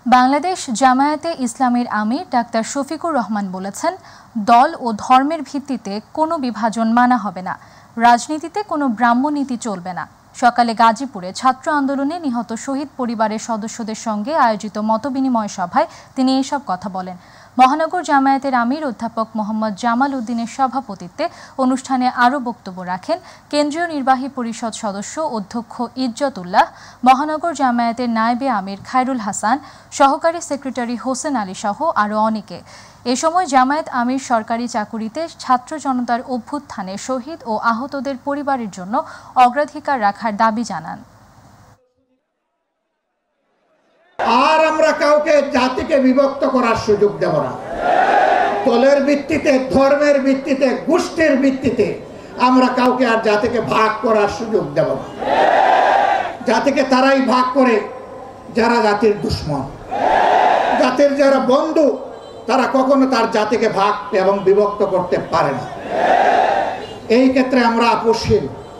বাংলাদেশ জামায়াতে ইসলামীর আমির ডাক্তার শফিকুর রহমান বলেছেন, দল ও ধর্মের ভিত্তিতে কোনো বিভাজন মানা হবে না, রাজনীতিতে কোনো ব্রাহ্মনীতি চলবে না। সকালে গাজীপুরে ছাত্র আন্দোলনে নিহত শহীদ পরিবারের সদস্যদের সঙ্গে আয়োজিত মতবিনিময় সভায় তিনি এসব কথা বলেন। মহানগর জামায়াতের আমির অধ্যাপক মোহাম্মদ জামাল উদ্দিনের সভাপতিত্বে অনুষ্ঠানে আরও বক্তব্য রাখেন কেন্দ্রীয় নির্বাহী পরিষদ সদস্য অধ্যক্ষ ইজ্জত উল্লাহ, মহানগর জামায়াতের নায়েবে আমির খায়রুল হাসান, সহকারী সেক্রেটারি হোসেন আলী সহ আরও অনেকে। এ সময় জামায়াত আমির সরকারি চাকুরিতে ছাত্র জনতার অভ্যুত্থানে শহীদ ও আহতদের পরিবারের জন্য অগ্রাধিকার রাখার দাবি জানান। আর আমরা কাউকে জাতিকে বিভক্ত করার সুযোগ দেব না। দলের ভিত্তিতে, ধর্মের ভিত্তিতে, গোষ্ঠীর ভিত্তিতে আমরা কাউকে আর জাতিকে ভাগ করার সুযোগ দেব না। জাতিকে তারাই ভাগ করে যারা জাতির দুশ্মন। জাতির যারা বন্ধু তারা কখনো তার জাতিকে ভাগ এবং বিভক্ত করতে পারে না। এই ক্ষেত্রে আমরা আপোষহীন।